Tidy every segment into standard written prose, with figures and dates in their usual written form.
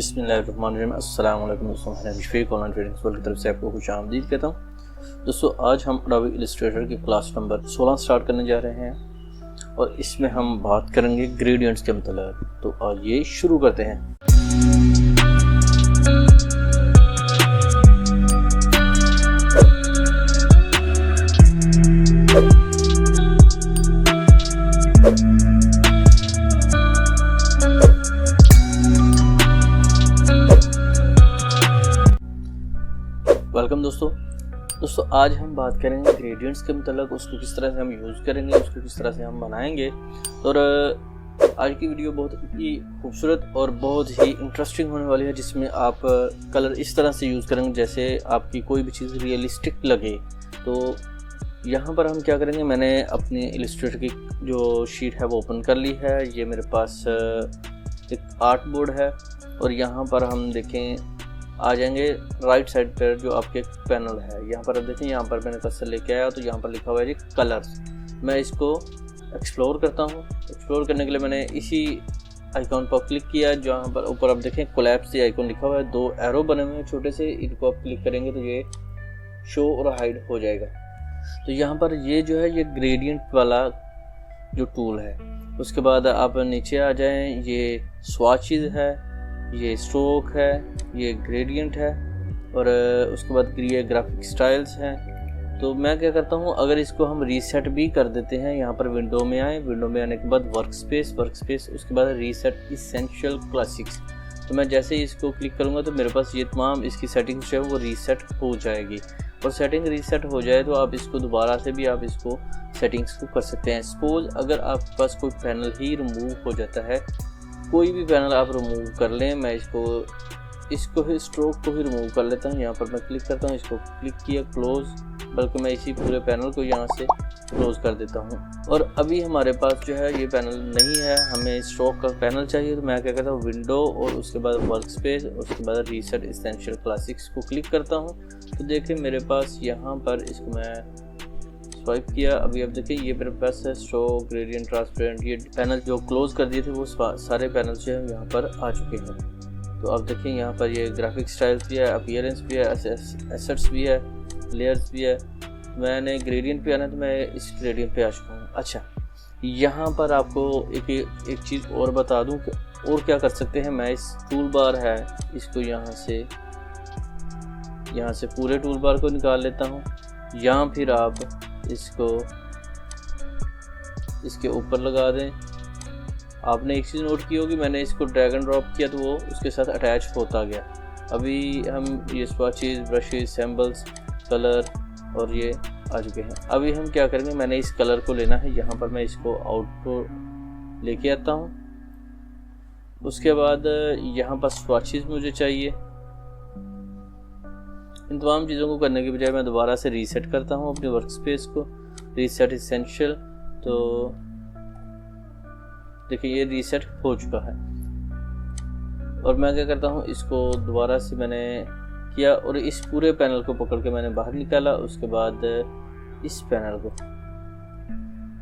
बिस्मिल्लाहिर्रहमानिर्रहीम। अस्सलाम वालेकुम दोस्तों, मैं शफीक ऑनलाइन ट्रेडिंग स्कूल की तरफ से आपको खुश आमदीद कहता हूँ। दोस्तों, आज हम अडोबी इलस्ट्रेटर की क्लास नंबर 16 स्टार्ट करने जा रहे हैं और इसमें हम बात करेंगे ग्रेडियंट्स के मतलब। तो आइए शुरू करते हैं। वेलकम दोस्तों, आज हम बात करेंगे ग्रेडियंट्स के मतलब, उसको किस तरह से हम यूज़ करेंगे, उसको किस तरह से हम बनाएंगे। और आज की वीडियो बहुत ही खूबसूरत और बहुत ही इंटरेस्टिंग होने वाली है, जिसमें आप कलर इस तरह से यूज़ करेंगे जैसे आपकी कोई भी चीज़ रियलिस्टिक लगे। तो यहाँ पर हम क्या करेंगे, मैंने अपनी इलस्ट्रेटर की जो शीट है वो ओपन कर ली है। ये मेरे पास एक आर्ट बोर्ड है और यहाँ पर हम देखें आ जाएंगे राइट साइड पर जो आपके पैनल है। यहाँ पर आप देखें, यहाँ पर मैंने कर्सर लेके आया तो यहाँ पर लिखा हुआ है जी कलर्स। मैं इसको एक्सप्लोर करता हूँ। एक्सप्लोर करने के लिए मैंने इसी आइकॉन पर क्लिक किया, जहाँ पर ऊपर आप देखें कोलैप्स आइकॉन लिखा हुआ है, 2 एरो बने हुए हैं छोटे से। इनको आप क्लिक करेंगे तो ये शो और हाइड हो जाएगा। तो यहाँ पर ये जो है ये ग्रेडियंट वाला जो टूल है। उसके बाद आप नीचे आ जाएँ, ये स्वाचेस है, ये स्ट्रोक है, ये ग्रेडियंट है और उसके बाद ये ग्राफिक स्टाइल्स हैं। तो मैं क्या करता हूँ, अगर इसको हम रीसेट भी कर देते हैं, यहाँ पर विंडो में आए, विंडो में आने के बाद वर्क स्पेस, उसके बाद रीसेट इसेंशियल क्लासिक्स। तो मैं जैसे ही इसको क्लिक करूँगा तो मेरे पास ये तमाम इसकी सेटिंग्स जो है वो रीसेट हो जाएगी। और सेटिंग रीसेट हो जाए तो आप इसको दोबारा से भी आप इसको सेटिंग्स को कर सकते हैं। सपोज अगर आपके पास कोई पैनल ही रिमूव हो जाता है, कोई भी पैनल आप रिमूव कर लें, मैं इसको ही स्ट्रोक को ही रिमूव कर लेता हूँ। यहाँ पर मैं क्लिक करता हूँ, इसको क्लिक किया क्लोज, बल्कि मैं इसी पूरे पैनल को यहाँ से क्लोज कर देता हूँ। और अभी हमारे पास जो है ये पैनल नहीं है, हमें स्ट्रोक का पैनल चाहिए। तो मैं क्या करता हूँ, विंडो और उसके बाद वर्क स्पेस, उसके बाद रीसेट एसेंशियल क्लासिक्स को क्लिक करता हूँ। तो देखिए मेरे पास यहाँ पर इसको मैं स्वाइप किया, अभी आप देखिए ये मेरे पास है स्ट्रोक, ग्रेडियंट, ट्रांसपेरेंट। ये पैनल जो क्लोज कर दिए थे वो सारे पैनल जो है यहाँ पर आ चुके हैं। तो आप देखिए यहाँ पर ये ग्राफिक स्टाइल्स भी है, अपीयरेंस भी है, एसेट्स भी है, लेयर्स भी है। मैंने ग्रेडियंट पे आना तो मैं इस ग्रेडियंट पे आ चुका हूँ। अच्छा, यहाँ पर आपको एक चीज़ और बता दूँ कि और क्या कर सकते हैं। मैं इस टूल बार है, इसको यहाँ से पूरे टूल बार को निकाल लेता हूँ, या फिर आप इसको इसके ऊपर लगा दें। आपने एक चीज़ नोट की होगी, मैंने इसको ड्रैग एंड ड्रॉप किया तो वो उसके साथ अटैच होता गया। अभी हम ये स्वाचेस, ब्रशेस, सैम्बल्स, कलर और ये आ चुके हैं। अभी हम क्या करेंगे, मैंने इस कलर को लेना है, यहाँ पर मैं इसको आउटपुट लेके आता हूँ। उसके बाद यहाँ पर स्वाचेस मुझे चाहिए। इन तमाम चीज़ों को करने के बजाय मैं दोबारा से रीसेट करता हूँ अपने वर्क स्पेस को, रीसेट इसेंशियल। तो देखिए ये रीसेट हो चुका है। और मैं क्या करता हूँ, इसको दोबारा से मैंने किया और इस पूरे पैनल को पकड़ के मैंने बाहर निकाला। उसके बाद इस पैनल को,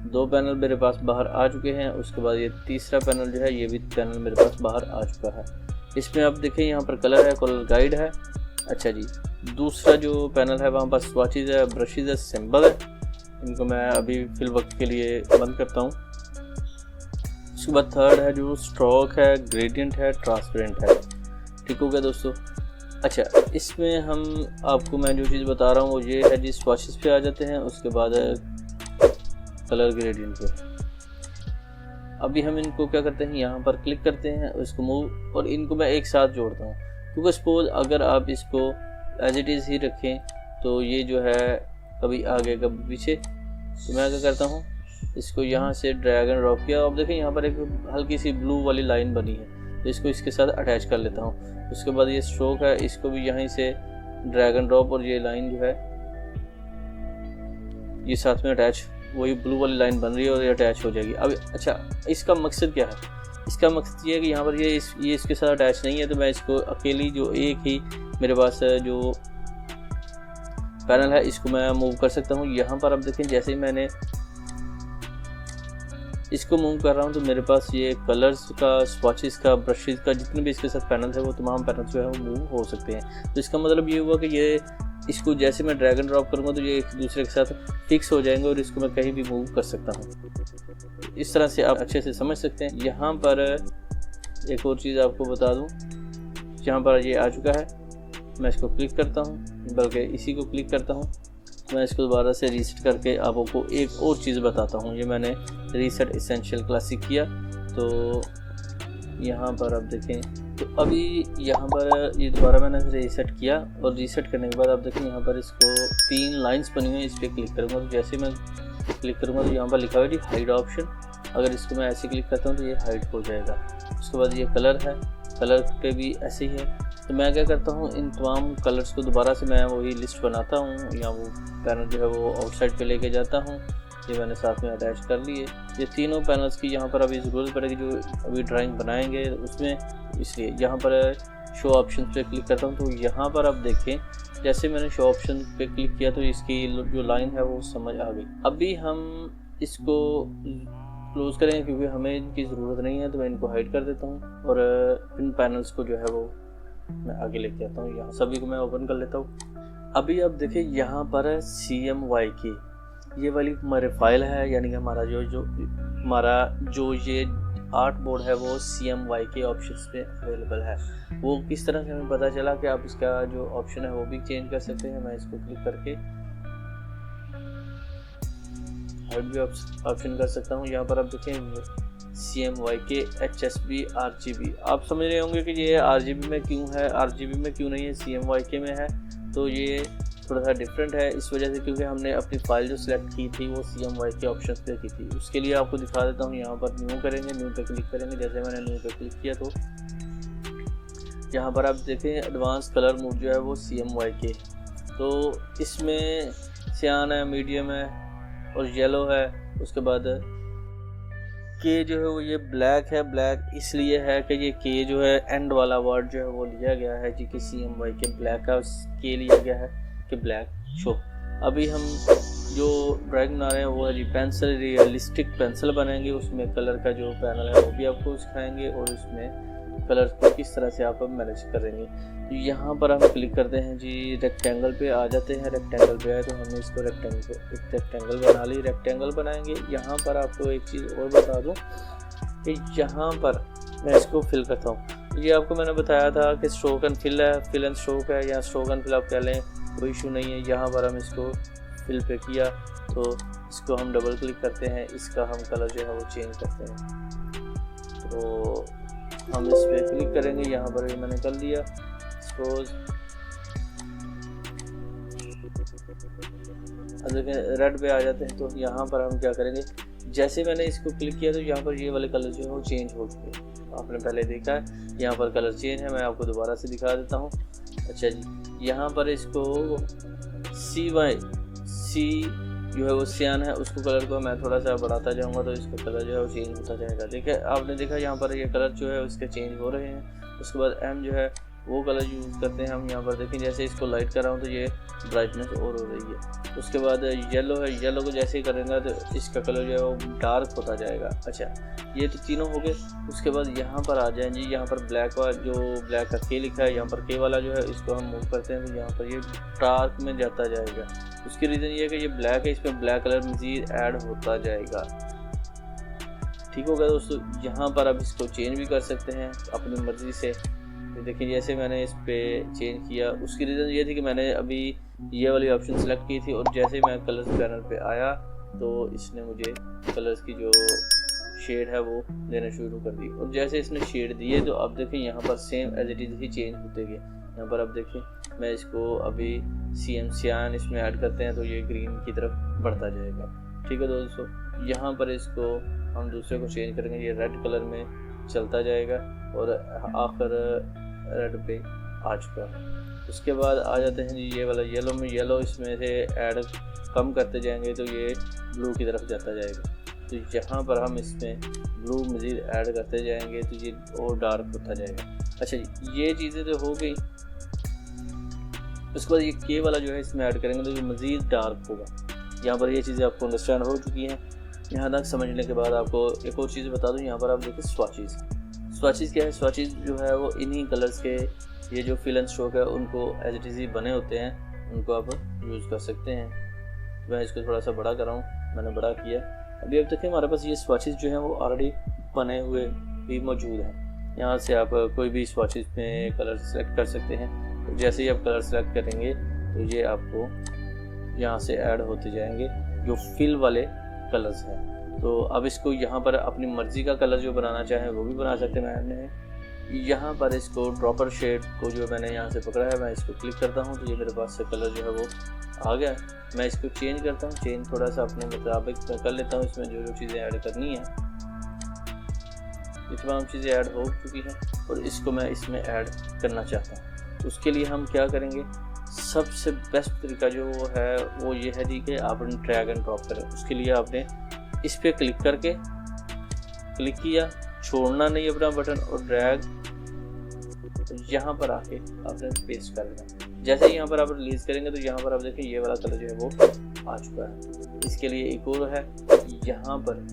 2 पैनल मेरे पास बाहर आ चुके हैं। उसके बाद ये तीसरा पैनल जो है, ये भी पैनल मेरे पास बाहर आ चुका है। इसमें आप देखें यहाँ पर कलर है, कलर गाइड है। अच्छा जी, दूसरा जो पैनल है वहाँ पर स्वाचेस है, ब्रशेस है, सिंबल है। इनको मैं अभी फिल वक्त के लिए बंद करता हूँ। उसके बाद थर्ड है जो स्ट्रोक है, ग्रेडियंट है, ट्रांसपेरेंट है। ठीक हो गया दोस्तों। अच्छा, इसमें हम आपको मैं जो चीज़ बता रहा हूँ वो ये है जी, स्वाचेस पे आ जाते हैं। उसके बाद कलर ग्रेडियंट पे। अभी हम इनको क्या करते हैं, यहाँ पर क्लिक करते हैं, उसको मूव, और इनको मैं एक साथ जोड़ता हूँ। क्योंकि सपोज अगर आप इसको एज इट इज़ ही रखें तो ये जो है कभी आगे कभी पीछे। तो मैं क्या करता हूँ, इसको यहाँ से ड्रैग एंड ड्रॉप किया। आप देखें यहाँ पर एक हल्की सी ब्लू वाली लाइन बनी है, तो इसको इसके साथ अटैच कर लेता हूँ। उसके बाद ये स्ट्रोक है, इसको भी यहीं से ड्रैग एंड ड्रॉप, और ये लाइन जो है ये साथ में अटैच, वही ब्लू वाली लाइन बन रही है और ये अटैच हो जाएगी। अब अच्छा, इसका मकसद क्या है? इसका मकसद ये है कि यहाँ पर ये इसके साथ अटैच नहीं है, तो मैं इसको अकेली जो एक ही मेरे पास जो पैनल है इसको मैं मूव कर सकता हूँ। यहाँ पर आप देखें, जैसे ही मैंने इसको मूव कर रहा हूँ तो मेरे पास ये कलर्स का, स्वॉचेस का, ब्रशेस का, जितने भी इसके साथ पैनल्स है वो तमाम पैनल्स जो है वो मूव हो सकते हैं। तो इसका मतलब ये हुआ कि ये इसको जैसे मैं ड्रैग एंड ड्रॉप करूँगा तो ये एक दूसरे के साथ फिक्स हो जाएंगे और इसको मैं कहीं भी मूव कर सकता हूँ। इस तरह से आप अच्छे से समझ सकते हैं। यहाँ पर एक और चीज़ आपको बता दूँ, यहाँ पर ये आ चुका है, मैं इसको क्लिक करता हूँ, बल्कि इसी को क्लिक करता हूँ। मैं इसको दोबारा से रीसेट करके आपको एक और चीज़ बताता हूँ। ये मैंने रीसेट एसेंशियल क्लासिक किया, तो यहाँ पर आप देखें तो अभी यहाँ पर ये दोबारा मैंने रीसेट किया और रीसेट करने के बाद आप देखें यहाँ पर इसको 3 लाइंस बनी हुई हैं। इस पर क्लिक करूँगा तो जैसे मैं क्लिक करूँगा तो यहाँ पर लिखा हुआ है जी हाइड ऑप्शन। अगर इसको मैं ऐसे क्लिक करता हूँ तो ये हाइड हो जाएगा। उसके बाद ये कलर है, कलर पे भी ऐसे ही है। तो मैं क्या करता हूँ, इन तमाम कलर्स को दोबारा से मैं वही लिस्ट बनाता हूँ या वो पैनल जो है वो आउटसाइड पे लेके जाता हूँ। ये मैंने साथ में अटैच कर लिए। ये तीनों पैनल्स की यहाँ पर अभी ज़रूरत पड़ेगी जो अभी ड्राइंग बनाएंगे उसमें, इसलिए यहाँ पर शो ऑप्शन पे क्लिक करता हूँ। तो यहाँ पर आप देखें जैसे मैंने शो ऑप्शन पे क्लिक किया तो इसकी जो लाइन है वो समझ आ गई। अभी हम इसको क्लोज करेंगे क्योंकि हमें इनकी ज़रूरत नहीं है, तो मैं इनको हाइड कर देता हूँ और इन पैनल्स को जो है वो मैं आगे लेके आता हूँ। यहाँ सभी को मैं ओपन कर लेता हूँ। अभी आप देखिए यहाँ पर है CMYK, ये वाली हमारे फाइल है, यानी कि हमारा जो ये आर्ट बोर्ड है वो CMYK ऑप्शंस पे अवेलेबल है। वो किस तरह से हमें पता चला कि आप इसका जो ऑप्शन है वो भी चेंज कर सकते हैं। मैं इसको क्लिक करके हाइड भी ऑप्शन कर सकता हूँ। यहाँ पर आप देखें CMYK HSB RGB, आप समझ रहे होंगे कि ये RGB में क्यों है, RGB में क्यों नहीं है, CMYK में है। तो ये थोड़ा सा डिफरेंट है इस वजह से क्योंकि हमने अपनी फाइल जो सिलेक्ट की थी वो CMYK ऑप्शन पे की थी। उसके लिए आपको दिखा देता हूँ। यहाँ पर न्यू करेंगे, न्यू पे क्लिक करेंगे। जैसे मैंने न्यू पे क्लिक किया तो यहाँ पर आप देखें एडवांस कलर मोड जो है वो CMYK, तो इसमें सियान है, मीडियम है और येलो है। उसके बाद के जो है वो ये ब्लैक है। ब्लैक इसलिए है कि ये के जो है एंड वाला वर्ड जो है वो लिया गया है जी कि CMYK ब्लैक का के लिया गया है कि ब्लैक शो। अभी हम जो ड्राइंग बना रहे हैं वो है जी पेंसिल, रियलिस्टिक पेंसिल बनाएंगे। उसमें कलर का जो पैनल है वो भी आपको सिखाएंगे और इसमें कलर्स को किस तरह से आप मैनेज करेंगे। तो यहाँ पर हम क्लिक करते हैं जी, रेक्टेंगल पे आ जाते हैं। रेक्टेंगल पे आए तो हमने इसको रेक्टेंगल बना ली। रेक्टेंगल बनाएंगे। यहाँ पर आपको एक चीज़ और बता दूँ कि यहाँ पर मैं इसको फिल करता हूँ। ये आपको मैंने बताया था कि स्ट्रोक एंड फिल है, फिल एंड स्ट्रोक है या स्ट्रोक एंड फिल आप कह लें, कोई इशू नहीं है। यहाँ पर हम इसको फिल पे किया तो इसको हम डबल क्लिक करते हैं, इसका हम कलर जो है वो चेंज करते हैं। तो हम इस पर क्लिक करेंगे। यहाँ पर मैंने कर दिया सपोज, देखें रेड पे आ जाते हैं। तो यहाँ पर हम क्या करेंगे, जैसे मैंने इसको क्लिक किया तो यहाँ पर ये वाले कलर जो है वो चेंज हो चुके हैं। आपने पहले देखा है यहाँ पर कलर चेंज है। मैं आपको दोबारा से दिखा देता हूँ। अच्छा जी, यहाँ पर इसको C जो है वो सियान है, उसको कलर को मैं थोड़ा सा बढ़ाता जाऊँगा तो इसका कलर जो है वो चेंज होता जाएगा। देखिए आपने देखा यहाँ पर ये कलर जो है उसके चेंज हो रहे हैं। उसके बाद M जो है वो कलर यूज़ करते हैं हम। यहाँ पर देखें जैसे इसको लाइट कर रहा हूँ तो ये ब्राइटनेस और हो रही है। उसके बाद येलो है, येलो को जैसे ही करेंगे तो इसका कलर जो है वो डार्क होता जाएगा। अच्छा, ये तो तीनों हो गए। उसके बाद यहाँ पर आ जाएं जी, यहाँ पर ब्लैक वाला जो ब्लैक का के लिखा है, यहाँ पर के वाला जो है इसको हम मूव करते हैं तो यहाँ पर ये डार्क में जाता जाएगा। उसकी रीज़न ये है कि ये ब्लैक है, इसमें ब्लैक कलर मज़ीद ऐड होता जाएगा। ठीक हो गया दोस्तों। यहाँ पर आप इसको चेंज भी कर सकते हैं अपनी मर्ज़ी से। देखिए जैसे मैंने इस पर चेंज किया, उसकी रीज़न ये थी कि मैंने अभी ये वाली ऑप्शन सेलेक्ट की थी और जैसे ही मैं कलर्स पैनल पे आया तो इसने मुझे कलर्स की जो शेड है वो देना शुरू कर दी। और जैसे इसने शेड दिए तो अब देखें यहाँ पर सेम एज इट इज़ ही चेंज होते गए। यहाँ पर अब देखें मैं इसको अभी सियान इसमें ऐड करते हैं तो ये ग्रीन की तरफ बढ़ता जाएगा। ठीक है दोस्तों, यहाँ पर इसको हम दूसरे को चेंज करेंगे, ये रेड कलर में चलता जाएगा और आखिर रेड पे आ चुका है। उसके बाद आ जाते हैं ये वाला येलो में, येलो इसमें से ऐड कम करते जाएंगे तो ये ब्लू की तरफ जाता जाएगा। तो यहाँ पर हम इसमें ब्लू मज़ीद ऐड करते जाएंगे तो ये और डार्क होता जाएगा। अच्छा जी, ये चीज़ें तो हो गई। उसके बाद ये के वाला जो है इसमें ऐड करेंगे तो ये मज़ीद डार्क होगा। यहाँ पर ये चीज़ें आपको अंडरस्टैंड हो चुकी हैं। यहाँ तक समझने के बाद आपको एक और चीज़ बता दूँ, यहाँ पर आप देखिए स्वाचेस क्या है। स्वाचेस जो है वो इन्हीं कलर्स के, ये जो फिल एंड स्ट्रोक है उनको एज इट इज़ बने होते हैं, उनको आप यूज़ कर सकते हैं। मैं इसको थोड़ा सा बड़ा कर रहा हूँ, मैंने बड़ा किया। अभी अब देखिए हमारे पास ये स्वाचेस जो हैं वो ऑलरेडी बने हुए भी मौजूद हैं। यहाँ से आप कोई भी स्वाचेस में कलर सेलेक्ट कर सकते हैं। तो जैसे ही आप कलर सेलेक्ट करेंगे तो ये आपको यहाँ से ऐड होते जाएंगे जो फिल वाले कलर्स हैं। तो अब इसको यहाँ पर अपनी मर्ज़ी का कलर जो बनाना चाहें वो भी बना सकते हैं। मैंने यहाँ पर इसको ड्रॉपर शेड को जो मैंने यहाँ से पकड़ा है, मैं इसको क्लिक करता हूँ तो ये मेरे पास से कलर जो है वो आ गया है। मैं इसको चेंज करता हूँ, चेंज थोड़ा सा अपने मुताबिक कर लेता हूँ। इसमें जो जो चीज़ें ऐड करनी है, ये तमाम चीज़ें ऐड हो चुकी हैं और इसको मैं इसमें ऐड करना चाहता हूँ। उसके लिए हम क्या करेंगे, सबसे बेस्ट तरीका जो है वो ये है जी कि आपने ड्रैग एंड ड्रॉप करें। उसके लिए आपने इस पर क्लिक किया, छोड़ना नहीं अपना बटन, और ड्रैग यहाँ पर आके आपने पेस्ट कर देना। जैसे ही यहाँ पर आप रिलीज़ करेंगे तो यहाँ पर आप देखें ये वाला कलर जो है वो आ चुका है। इसके लिए एक और है, यहाँ पर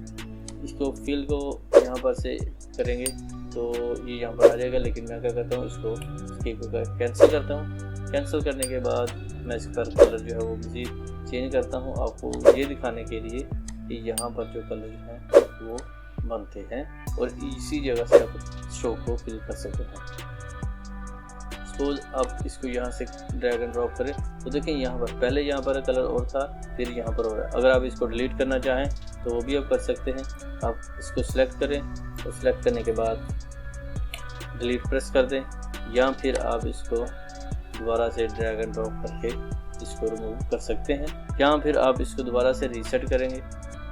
इसको फिल को यहाँ पर से करेंगे तो ये यहाँ पर आ जाएगा। लेकिन मैं क्या करता हूँ, इसको स्किप कर कैंसिल करता हूँ। कैंसिल करने के बाद मैं इसका कलर जो है वो मज़ीद चेंज करता हूँ, आपको ये दिखाने के लिए कि यहाँ पर जो कलर हैं वो बनते हैं और इसी जगह से आप स्ट्रोक को फिल कर सकते हैं। सपोज आप इसको यहाँ से ड्रैग एंड ड्रॉप करें तो देखें यहाँ पर पहले यहाँ पर कलर और था, फिर यहाँ पर और है। अगर आप इसको डिलीट करना चाहें तो वो भी आप कर सकते हैं। आप इसको सिलेक्ट करें और सिलेक्ट करने के बाद डिलीट प्रेस कर दें, या फिर आप इसको दोबारा से ड्रैग एंड ड्रॉप करके इसको रिमूव कर सकते हैं, या फिर आप इसको दोबारा से रीसेट करेंगे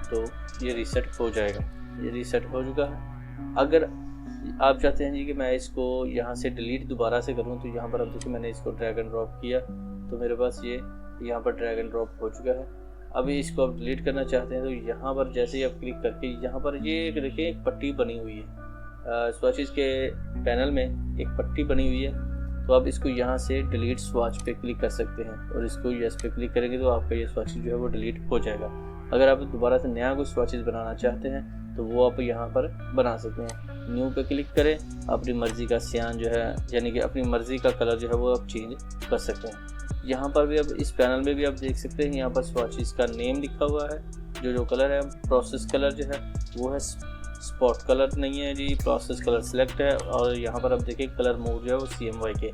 तो ये रीसेट हो जाएगा। ये रीसेट हो चुका है। अगर आप चाहते हैं जी कि मैं इसको यहाँ से डिलीट दोबारा से करूँ तो यहाँ पर अब देखिए मैंने इसको ड्रैग एंड ड्रॉप किया तो मेरे पास ये यहाँ पर ड्रैग एंड ड्रॉप हो चुका है। अभी इसको आप डिलीट करना चाहते हैं तो यहाँ पर जैसे ही आप क्लिक करके यहाँ पर ये देखिए एक पट्टी बनी हुई है। स्वाचेस के पैनल में एक पट्टी बनी हुई है, तो आप इसको यहाँ से डिलीट स्वाच पे क्लिक कर सकते हैं और इसको यस पे क्लिक करेंगे तो आपका ये स्वाचेस जो है वो डिलीट हो जाएगा। अगर आप दोबारा से नया कोई स्वाचेस बनाना चाहते हैं तो वो आप यहाँ पर बना सकते हैं। न्यू पे क्लिक करें, अपनी मर्ज़ी का सियान जो है यानी कि अपनी मर्ज़ी का कलर जो है वो आप चेंज कर सकते हैं। यहाँ पर भी अब इस पैनल में भी आप देख सकते हैं यहाँ पर स्वाचेस का नेम लिखा हुआ है। जो कलर है, प्रोसेस कलर जो है वो है स्पॉट कलर नहीं है जी, प्रोसेस कलर सिलेक्ट है। और यहाँ पर आप देखिए कलर मोड जो है वो CMYK,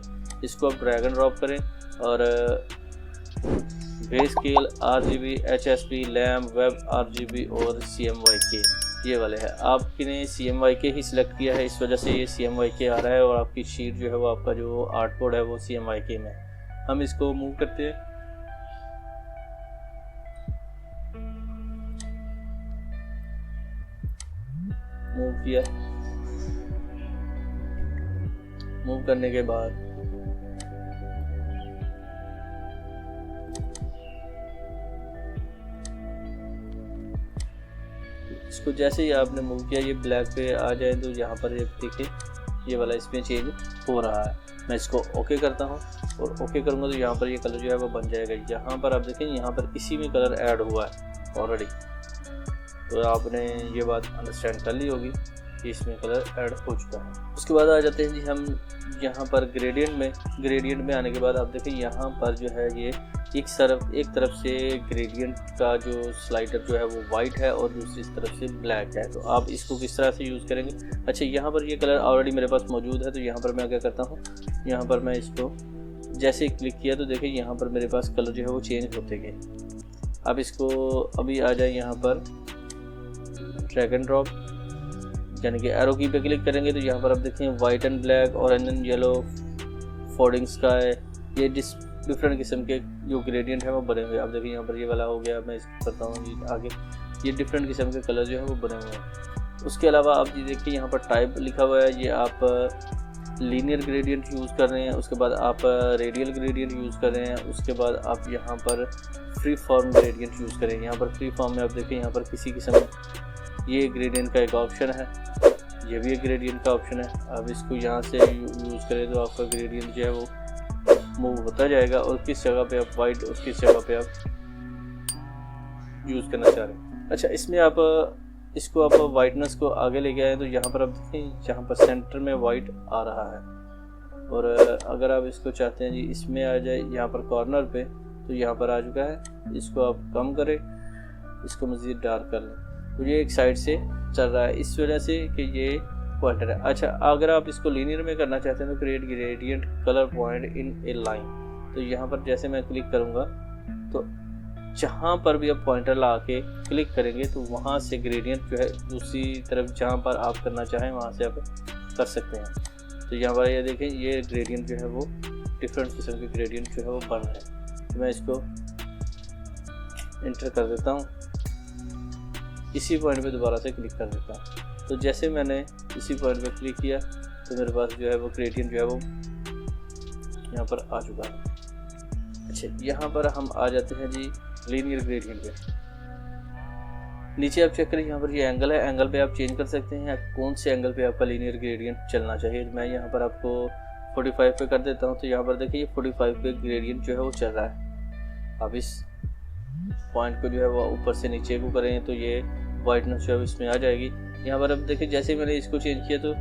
इसको आप ड्रैग एंड ड्रॉप करें और grey scale, RGB, HSP, lamp, web RGB और CMYK ये वाले हैं। आपने CMYK ही सिलेक्ट किया है, इस वजह से ये CMYK आ रहा है और आपकी शीट जो है वो आपका जो आर्ट कोड है वो CMYK में। हम इसको मूव करते हैं, मूव किया, मूव करने के बाद इसको जैसे ही आपने मूव किया ये ब्लैक पे आ जाए तो यहाँ पर ये देखिए ये वाला इसमें चेंज हो रहा है। मैं इसको ओके करता हूँ और ओके करूँगा तो यहाँ पर ये कलर जो है वो बन जाएगा। यहाँ पर आप देखें यहाँ पर इसी में कलर ऐड हुआ है ऑलरेडी, तो आपने ये बात अंडरस्टैंड कर ली होगी कि इसमें कलर ऐड हो चुका है। उसके बाद आ जाते हैं जी हम यहाँ पर ग्रेडियंट में आने के बाद आप देखें यहाँ पर जो है ये एक तरफ से ग्रेडियंट का जो स्लाइडर जो है वो वाइट है और दूसरी तरफ से ब्लैक है। तो आप इसको किस तरह से यूज़ करेंगे। अच्छा, यहाँ पर ये कलर ऑलरेडी मेरे पास मौजूद है तो यहाँ पर मैं क्या करता हूँ, यहाँ पर मैं इसको जैसे ही क्लिक किया तो देखिए यहाँ पर मेरे पास कलर जो है वो चेंज होते गए। अब इसको अभी आ जाए यहाँ पर ड्रैग एंड ड्रॉप यानी कि एरो की पे क्लिक करेंगे तो यहाँ पर आप देखें white and black, orange and yellow, folding sky, ये डिफरेंट किस्म के जो ग्रेडियंट है वो बने हुए हैं। आप देखिए यहाँ पर ये वाला हो गया, मैं इसको करता हूँ जी आगे, ये डिफरेंट किस्म के कलर जो है वो बने हुए हैं। उसके अलावा आप जी देखिए यहाँ पर टाइप लिखा हुआ है, ये आप लीनियर ग्रेडियंट यूज़ कर रहे हैं, उसके बाद आप रेडियल ग्रेडियंट यूज़ कर रहे हैं, उसके बाद आप यहाँ पर फ्री फॉर्म ग्रेडियंट यूज़ करें। यहाँ पर फ्री फॉर्म में आप देखें यहाँ पर किसी किस्म ये ग्रेडियंट का एक ऑप्शन है, ये भी एक ग्रेडियंट का ऑप्शन है। अब इसको यहाँ से यूज़ करें तो आपका ग्रेडियंट जो है वो मूव होता जाएगा और किस जगह पे आप वाइट और किस जगह पे आप यूज़ करना चाह रहे हैं। अच्छा, इसमें आप इसको आप वाइटनेस को आगे लेके आए तो यहाँ पर आप देखें, यहाँ पर सेंटर में वाइट आ रहा है। और अगर आप इसको चाहते हैं जी इसमें आ जाए यहाँ पर कॉर्नर पे, तो यहाँ पर आ चुका है। इसको आप कम करें, इसको मज़ीद डार्क कर लें, तो ये एक साइड से चल रहा है इस वजह से कि ये पॉइंटर है। अच्छा, अगर आप इसको लीनियर में करना चाहते हैं तो create gradient colour point in A line, तो यहाँ पर जैसे मैं क्लिक करूँगा तो जहाँ पर भी आप पॉइंटर ला के क्लिक करेंगे तो वहाँ से ग्रेडियंट जो है दूसरी तरफ जहाँ पर आप करना चाहें वहाँ से आप कर सकते हैं। तो यहाँ पर ये देखें, ये ग्रेडियंट जो है वो डिफरेंट किस्म के ग्रेडियंट जो है वो बन रहे हैं। तो मैं इसको इंटर कर देता हूँ, इसी पॉइंट पे दोबारा से क्लिक कर देता हूँ। तो जैसे मैंने इसी पॉइंट पे क्लिक किया तो मेरे पास जो है वो ग्रेडियंट जो है वो यहाँ पर आ चुका है। अच्छा, यहाँ पर हम आ जाते हैं जी लीनियर ग्रेडियंट पे। नीचे आप चेक करें, यहाँ पर ये एंगल है, एंगल पे आप चेंज कर सकते हैं कौन से एंगल पे आपका लीनियर ग्रेडियंट चलना चाहिए। मैं यहाँ पर आपको 45 पे कर देता हूँ। तो यहाँ पर देखिए 45 पे ग्रेडियंट जो है वो चल रहा है। अब इस पॉइंट को जो है वो ऊपर से नीचे को करें तो ये वाइटनेस जो है इसमें आ जाएगी। यहाँ पर अब देखिए जैसे मैंने इसको चेंज किया तो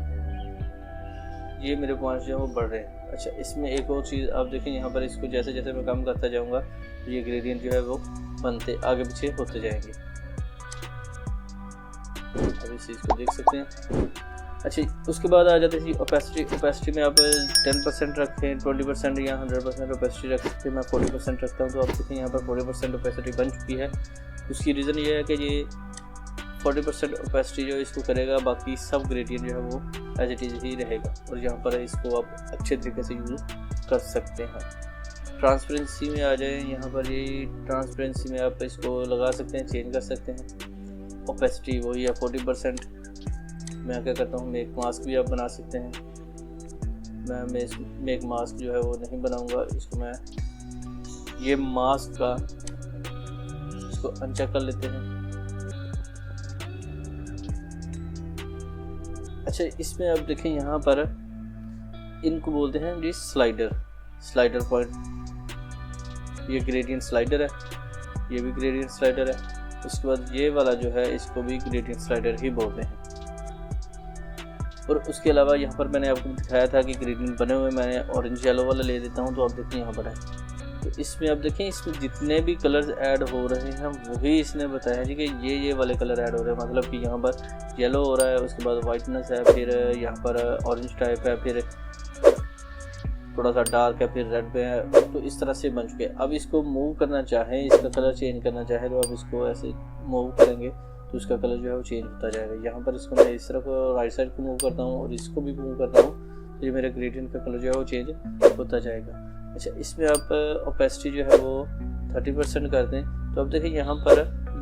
ये मेरे पॉइंट्स जो है वो बढ़ रहे हैं। अच्छा, इसमें एक और चीज़ आप देखें, यहाँ पर इसको जैसे जैसे मैं कम करता जाऊँगा तो ये ग्रेडियंट जो है वो बनते आगे पीछे होते जाएंगे। अब इस चीज़ को देख सकते हैं। अच्छा, उसके बाद आ जाते हैं ओपेसिटी। ओपेसिटी में आप 10% रखें, 20% या 100% ओपेसिटी रख सकते हैं। मैं 40% रखता हूँ। तो आप देखें यहाँ पर 40% ओपेसिटी बन चुकी है। उसकी रीज़न ये है कि ये 40% ओपेसिटी जो इसको करेगा, बाकी सब ग्रेडियंट जो है वो एज इट इज़ ही रहेगा। और यहाँ पर इसको आप अच्छे तरीके से यूज़ कर सकते हैं। ट्रांसपेरेंसी में आ जाए, यहाँ पर ये ट्रांसपेरेंसी में आप इसको लगा सकते हैं, चेंज कर सकते हैं। ओपेसिटी वही है 40%। मैं क्या करता हूँ, मेक मास्क भी आप बना सकते हैं। मैं मेक मास्क जो है वो नहीं बनाऊँगा, इसको मैं ये मास्क का इसको अनचेक कर लेते हैं। अच्छा, इसमें आप देखें यहाँ पर इनको बोलते हैं जी स्लाइडर पॉइंट। ये ग्रेडियंट स्लाइडर है, ये भी ग्रेडियंट स्लाइडर है। उसके बाद ये वाला जो है इसको भी ग्रेडियंट स्लाइडर ही बोलते हैं। और उसके अलावा यहाँ पर मैंने आपको दिखाया था कि ग्रेडियंट बने हुए, मैंने ऑरेंज येलो वाला ले देता हूँ। तो आप देखें यहाँ पर है, तो इसमें आप देखें इसमें जितने भी कलर्स ऐड हो रहे हैं वही इसने बताया जी कि ये वाले कलर ऐड हो रहे हैं। मतलब कि यहाँ पर येलो हो रहा है, उसके बाद वाइटनेस है, फिर यहाँ पर ऑरेंज टाइप है, फिर थोड़ा सा डार्क है, फिर रेड पे है। तो इस तरह से बन चुके हैं। अब इसको मूव करना चाहें, इसका कलर चेंज करना चाहें तो आप इसको ऐसे मूव करेंगे तो इसका कलर जो है वो चेंज होता जाएगा। यहाँ पर इसको मैं इस तरफ राइट साइड को मूव करता हूँ और इसको भी मूव करता हूँ तो ये मेरे ग्रेडियंट का कलर जो है वो चेंज होता जाएगा। अच्छा, इसमें आप ओपेसिटी जो है वो 30% कर दें। तो अब देखिए यहाँ पर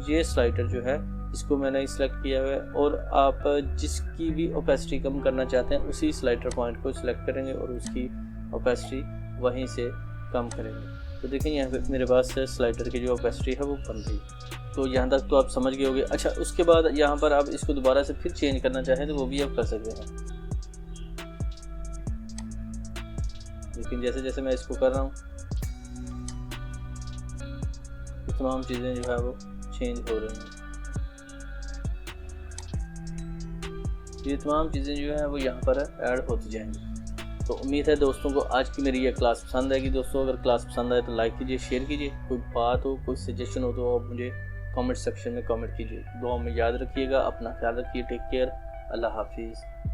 ये स्लाइडर जो है इसको मैंने सिलेक्ट किया हुआ है और आप जिसकी भी ओपेसिटी कम करना चाहते हैं उसी स्लाइडर पॉइंट को सिलेक्ट करेंगे और उसकी ओपेसिटी वहीं से कम करेंगे। तो देखें यहाँ पे मेरे पास स्लाइडर की जो ओपेसिटी है वो बन गई। तो यहाँ तक तो आप समझ गए होंगे। अच्छा, उसके बाद यहाँ पर आप इसको दोबारा से फिर चेंज करना चाहें तो वो भी आप कर सकते हैं। लेकिन जैसे जैसे मैं इसको कर रहा हूँ तो तमाम चीज़ें जो है वो चेंज हो रही हैं। ये तमाम चीज़ें जो है वो यहाँ पर ऐड होती जाएंगी। तो उम्मीद है दोस्तों को आज की मेरी ये क्लास पसंद आएगी। दोस्तों अगर क्लास पसंद आए तो लाइक कीजिए, शेयर कीजिए। कोई बात हो, कोई सजेशन हो तो आप मुझे कमेंट सेक्शन में कमेंट कीजिए। दुआ में याद रखिएगा, अपना ख्याल रखिए। टेक केयर, अल्लाह हाफिज़।